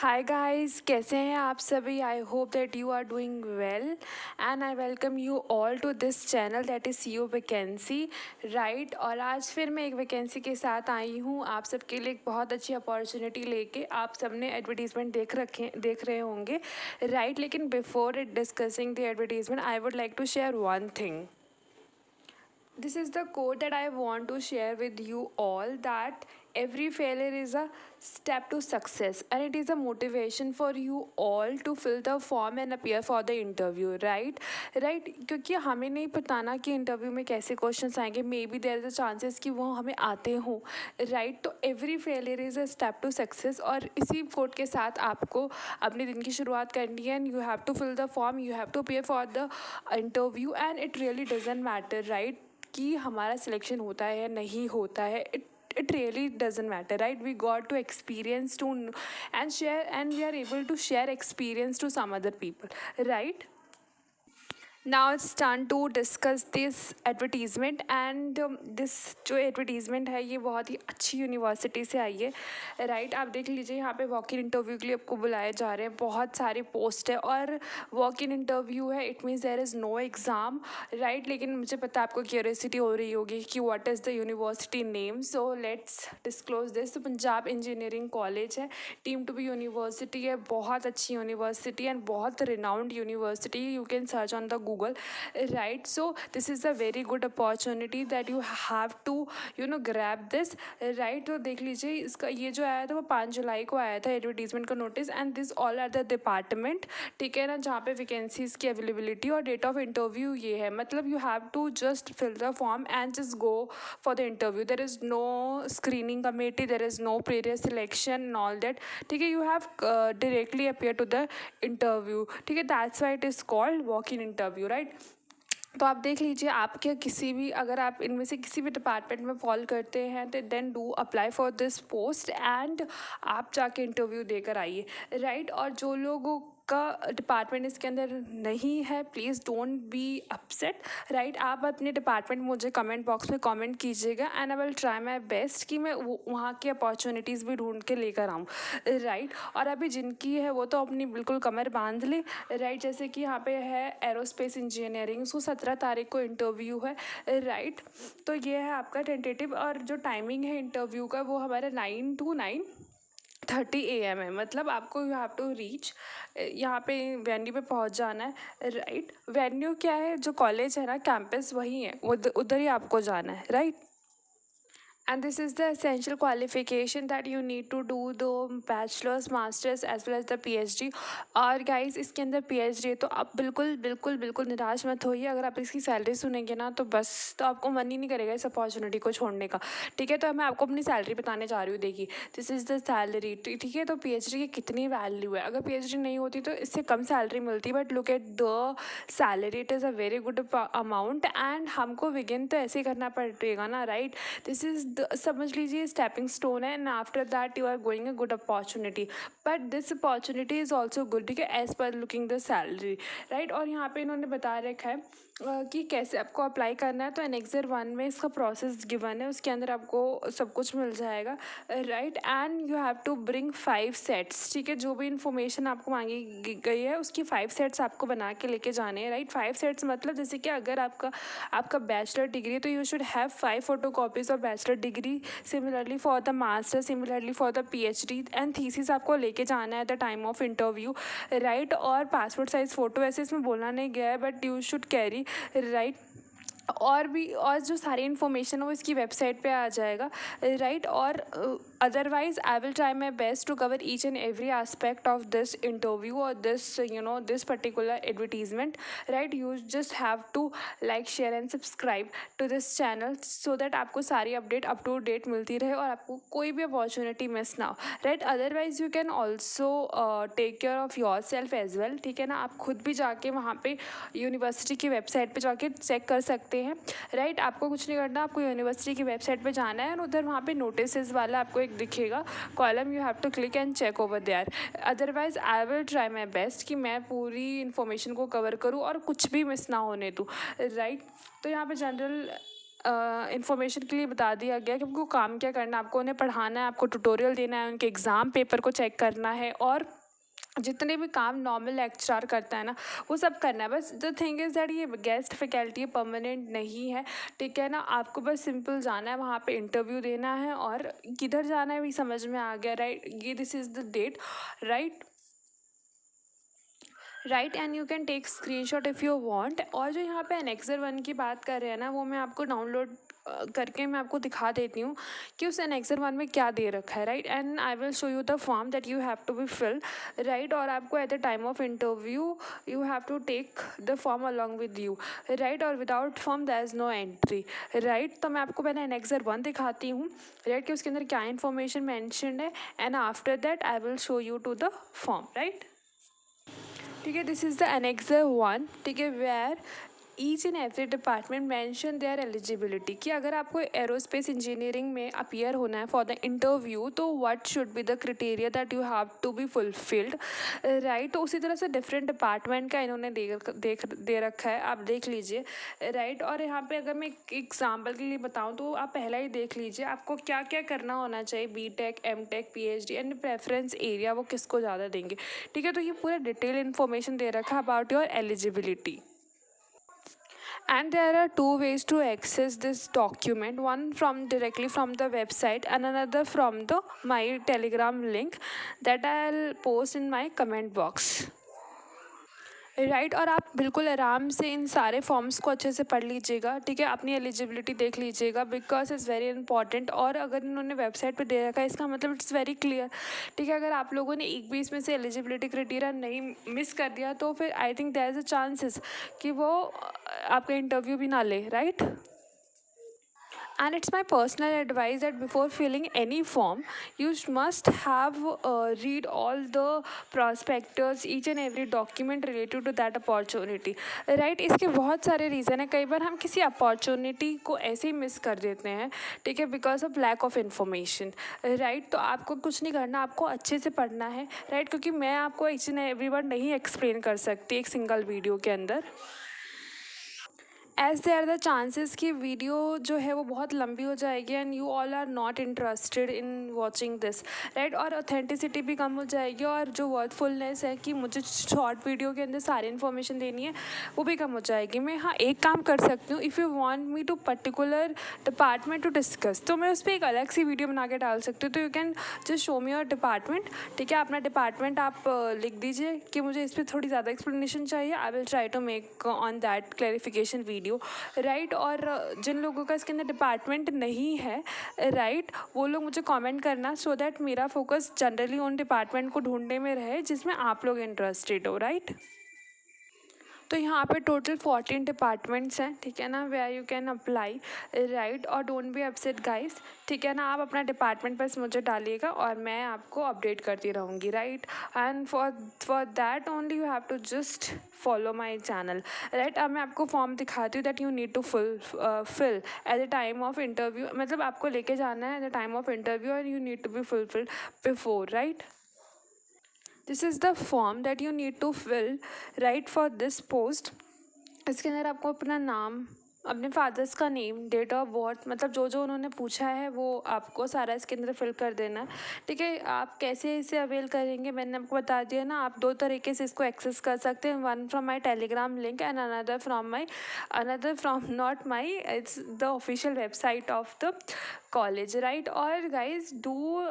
Hi guys, कैसे हैं आप सभी। I hope that you are doing well and I welcome you all to this channel that is C U vacancy right. और आज फिर मैं एक वैकेंसी के साथ आई हूँ आप सबके लिए एक बहुत अच्छी अपॉर्चुनिटी लेके। आप सबने एडवर्टीज़मेंट देख रहे होंगे राइट। लेकिन before it discussing the advertisement I would like to share one thing. This is the quote that I want to share with you all, that every failure is a step to success and it is a motivation for you all to fill the form and appear for the interview. Right, क्योंकि हमें नहीं पता ना कि interview में कैसे questions आएंगे. Maybe there is a chances कि वो हमें आते हों. राइट, तो every failure is a step to success. और इसी कोट के साथ आपको अपने दिन की शुरुआत करनी है. And you have to fill the form, you have to appear for the interview and it really doesn't matter right कि हमारा सिलेक्शन होता है या नहीं होता है. It really doesn't matter, right? We got to experience to and share, and we are able to share experience to some other people, right? Now it's turn to discuss this advertisement and this जो advertisement है ये बहुत ही अच्छी university से आई है right. आप देख लीजिए यहाँ पे वॉक इन इंटरव्यू के लिए आपको बुलाए जा रहे हैं. बहुत सारी पोस्ट है और वॉक इन इंटरव्यू है. It means there is no exam right. लेकिन मुझे पता है आपको क्यूरियोसिटी हो रही होगी कि what is the university name. So let's disclose this. Punjab engineering college है, टीम टू बी यूनिवर्सिटी है. बहुत अच्छी यूनिवर्सिटी एंड बहुत renowned university. You can search on the Google, right? So this is a very good opportunity that you have to grab this, right? तो देख लीजिए इसका ये जो आया था वो 5 जुलाई को आया था एडवर्टीजमेंट का notice. And this all are the department, ठीक है ना, जहाँ पे वैकेंसीज की अवेलेबिलिटी और डेट ऑफ इंटरव्यू ये है. मतलब you have to just fill the form and just go for the interview. There is no screening committee, there is no previous selection and all that. ठीक है, you have directly appear to the interview. ठीक है, that's why it is called walk in interview right. तो आप देख लीजिए आपके किसी भी, अगर आप इनमें से किसी भी डिपार्टमेंट में फॉल करते हैं तो then do apply for this post and आप जाके इंटरव्यू देकर आइए राइट. और जो लोगों का डिपार्टमेंट इसके अंदर नहीं है, please don't be upset right. आप अपने डिपार्टमेंट मुझे कमेंट बॉक्स में कमेंट कीजिएगा and I will try my best कि मैं वहाँ की अपॉर्चुनिटीज़ भी ढूंढ के लेकर आऊँ राइट. और अभी जिनकी है वो तो अपनी बिल्कुल कमर बांध ले राइट. जैसे कि यहाँ पे है एरोस्पेस इंजीनियरिंग, उसको 17 तारीख को इंटरव्यू है राइट. तो ये है आपका टेंटेटिव. और जो टाइमिंग है इंटरव्यू का वो हमारा 9 to 9:30 AM है. मतलब आपको यू हैव टू रीच यहाँ पे वेन्यू पे पहुँच जाना है राइट. वेन्यू क्या है, जो कॉलेज है ना, कैंपस वही है, उधर ही आपको जाना है right. And this is the essential qualification that you need to do the bachelor's, master's as well as the PhD. और guys इसके अंदर PhD, तो आप बिल्कुल बिल्कुल बिल्कुल निराश मत होइए. अगर आप इसकी सैलरी सुनेंगे ना तो बस, तो आपको मन ही नहीं करेगा इस अपॉर्चुनिटी को छोड़ने का. ठीक है, तो मैं आपको अपनी सैलरी बताने जा रही हूँ. देखिए, दिस इज़ द सैलरी. ठीक है, तो PhD की कितनी वैल्यू है. अगर PhD नहीं होती तो इससे कम सैलरी मिलती, but look at the salary, it is a very good amount. And हमको बिगिन तो ऐसे ही करना पड़ेगा ना राइट. दिस इज़ समझ लीजिए स्टेपिंग स्टोन है and after that you are going a good opportunity. But this opportunity is also good, ठीक है, as per looking the salary right. और यहाँ पे इन्होंने बता रखा है कि कैसे आपको अप्लाई करना है. तो एनेक्सर 1 में इसका प्रोसेस गिवन है, उसके अंदर आपको सब कुछ मिल जाएगा right. And you have to bring 5 sets. ठीक है, जो भी इन्फॉर्मेशन आपको मांगी गई है उसकी 5 सेट्स आपको बना के लेके जाने हैं राइट. 5 सेट्स मतलब जैसे कि अगर आपका बैचलर डिग्री, तो you should have 5 photo copies of bachelor degree. Similarly for the master, similarly for the PhD and thesis आपको लेके जाना है at the time of interview right. और पासपोर्ट साइज़ फ़ोटो, ऐसे इसमें बोलना नहीं गया है but you should carry right. और भी, और जो सारी इन्फॉर्मेशन है वो इसकी वेबसाइट पे आ जाएगा राइट. और otherwise I will try my best to cover each and every aspect of this interview और this particular advertisement right. You just have to like, share and subscribe to this channel so that आपको सारी update up to date मिलती रहे और आपको कोई भी opportunity miss ना हो right. Otherwise you can also take care of your self as well. ठीक है ना, आप खुद भी जाके वहाँ पे यूनिवर्सिटी की वेबसाइट पे जाके चेक कर सकते हैं राइट. आपको कुछ नहीं करना, आपको यूनिवर्सिटी की वेबसाइट पे जाना है और उधर वहाँ पे नोटिस वाला आपको एक दिखेगा column, you have to click and check over there. Otherwise I will try my best कि मैं पूरी इन्फॉर्मेशन को कवर करूँ और कुछ भी मिस ना होने दूँ राइट. तो यहाँ पे जनरल इंफॉर्मेशन के लिए बता दिया गया कि आपको काम क्या करना है। आपको उन्हें पढ़ाना है, आपको ट्यूटोरियल देना है, उनके एग्ज़ाम पेपर को चेक करना है और जितने भी काम नॉर्मल लेक्चरर करता है ना वो सब करना है। बस द थिंग इज़ दैट ये गेस्ट फैकल्टी परमानेंट नहीं है, ठीक है ना। आपको बस सिंपल जाना है वहाँ पे, इंटरव्यू देना है और किधर जाना है भी समझ में आ गया, राइट। ये this is the date, right right and you can take screenshot if you want. और जो यहाँ पे एनेक्सर 1 की बात कर रहे हैं ना, वो मैं आपको डाउनलोड करके मैं आपको दिखा देती हूँ कि उस एनेक्सर 1 में क्या दे रखा है, right. And I will show you the form that you have to be fill, right. और आपको at the time of interview you have to take the form along with you, right. और without form there is no entry, right. तो मैं आपको पहले annexure 1 दिखाती हूँ, right, कि उसके अंदर क्या इन्फॉर्मेशन मैंशनड है and after that I will show you to the form, right. ठीक है, दिस इज़ द एनेक्सर 1, ठीक है, where each and every department mention their eligibility, कि अगर आपको एरोस्पेस इंजीनियरिंग में अपीयर होना है फॉर द इंटरव्यू तो what should be the criteria that you have to be fulfilled, right. तो उसी तरह से डिफरेंट डिपार्टमेंट का इन्होंने दे रखा है, आप देख लीजिए, राइट। और यहाँ पे अगर मैं एक एग्जाम्पल के लिए बताऊँ तो आप पहला ही देख लीजिए आपको क्या क्या करना होना चाहिए, BTech, MTech, PhD and preference area वो किसको ज़्यादा देंगे, ठीक है। तो ये पूरा डिटेल इन्फॉर्मेशन दे रखा है about your eligibility. And there are two ways to access this document, one from directly from the website and another from the my Telegram link that I'll post in my comment box, right. और आप बिल्कुल आराम से इन सारे forms को अच्छे से पढ़ लीजिएगा, ठीक है, अपनी एलिजिबिलिटी देख लीजिएगा बिकॉज इट्स वेरी इंपॉर्टेंट। और अगर इन्होंने वेबसाइट पे दे रखा है इसका मतलब इट्स वेरी क्लियर, ठीक है। अगर आप लोगों ने एक भी इसमें से एलिजिबिलिटी क्राइटेरिया नहीं मिस कर दिया तो फिर I think there is a chances कि वो आपका इंटरव्यू भी ना ले, right. And it's my personal advice that before filling any form you must have read all the prospectus, each and every document related to that opportunity, right। इसके बहुत सारे reason है, कई बार हम किसी अपॉर्चुनिटी को ऐसे ही मिस कर देते हैं, ठीक है, because of lack of information, right. तो आपको कुछ नहीं करना, आपको अच्छे से पढ़ना है, राइट, क्योंकि मैं आपको ईच एंड एवरी वर्ड नहीं एक्सप्लेन कर सकती एक सिंगल वीडियो के अंदर, एज देयर द चांसेस कि वीडियो जो है वो बहुत लंबी हो जाएगी and you all are not interested in watching this, right. और ऑथेंटिसिटी भी कम हो जाएगी और जो वर्थफुलनेस है कि मुझे शॉर्ट वीडियो के अंदर सारी इन्फॉर्मेशन देनी है वो भी कम हो जाएगी। मैं हाँ एक काम कर सकती हूँ, if you want me to particular department to discuss तो मैं उस पर एक अलग सी वीडियो बना के डाल सकती हूँ। तो you can just show me your department, ठीक है, अपना डिपार्टमेंट आप लिख दीजिए कि मुझे इस पर थोड़ी ज़्यादा एक्सप्लेनेशन चाहिए, I will try to make on that clarification video, right. और जिन लोगों का इसके अंदर डिपार्टमेंट नहीं है, राइट, वो लोग मुझे कमेंट करना सो दैट मेरा फोकस जनरली उन डिपार्टमेंट को ढूंढने में रहे जिसमें आप लोग इंटरेस्टेड हो, राइट। तो यहाँ पे टोटल 14 डिपार्टमेंट्स हैं, ठीक है ना, where you can apply, right. और डोंट बी अपसेट गाइस, ठीक है ना, आप अपना डिपार्टमेंट बस मुझे डालिएगा और मैं आपको अपडेट करती रहूँगी, right. And for that only you have to just follow my channel, right. अब मैं आपको फॉर्म दिखाती हूँ that you need to fill at the time of interview, मतलब आपको लेके जाना है at the time of interview and you need to be fulfilled before, right. This is the form that you need to fill, right, for this post. इसके अंदर आपको अपना नाम, अपने फादर्स का नेम, डेट ऑफ बर्थ, मतलब जो जो उन्होंने पूछा है वो आपको सारा इसके अंदर फिल कर देना है, ठीक है। आप कैसे इसे अवेल करेंगे मैंने आपको बता दिया ना, आप दो तरीके से इसको एक्सेस कर सकते हैं, one from my Telegram link and another from not my, it's the official website of the college, right. और guys do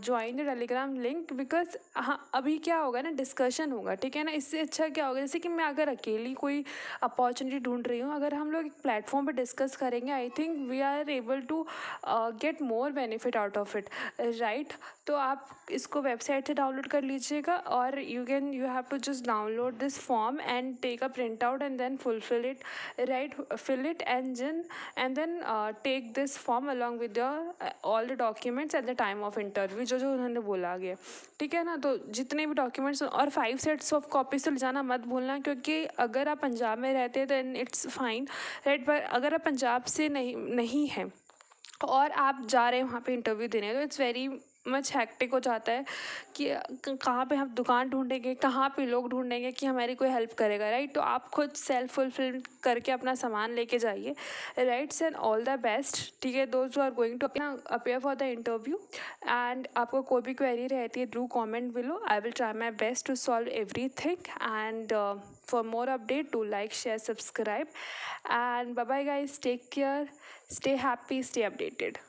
join the Telegram link because हाँ अभी क्या होगा ना, डिस्कशन होगा, ठीक है ना। इससे अच्छा क्या होगा, जैसे कि मैं अगर अकेली कोई अपॉर्चुनिटी ढूंढ रही हूँ, अगर हम लोग एक प्लेटफॉर्म पे डिस्कस करेंगे I think we are able to get more benefit out of it, right. तो आप इसको वेबसाइट से डाउनलोड कर लीजिएगा और you have to just download this form and take a print out and then fulfill it, right, fill it and then take this form along with your all the documents at the time of interview, जो जो उन्होंने बोला गया, ठीक है ना। तो जितने भी डॉक्यूमेंट्स और 5 सेट्स ऑफ कॉपीज से ले जाना मत भूलना, क्योंकि अगर आप पंजाब में रहते हैं देन इट्स फाइन, राइट। पर अगर आप पंजाब से नहीं हैं और आप जा रहे हैं वहाँ पे इंटरव्यू देने, तो इट्स वेरी मच हैक्टिक हो जाता है कि कहाँ पे हम दुकान ढूंढेंगे, कहाँ पे लोग ढूंढेंगे कि हमारी कोई हेल्प करेगा, राइट। तो आप खुद सेल्फ फुलफिल करके अपना सामान लेके जाइए, rights. And all the best, ठीक है, those who are going to appear for the interview. And आपको कोई भी क्वेरी रहती है, do comment below, I will try my best to solve everything. And for more update, do like, share, subscribe, and bye bye guys, take care, stay happy, stay updated.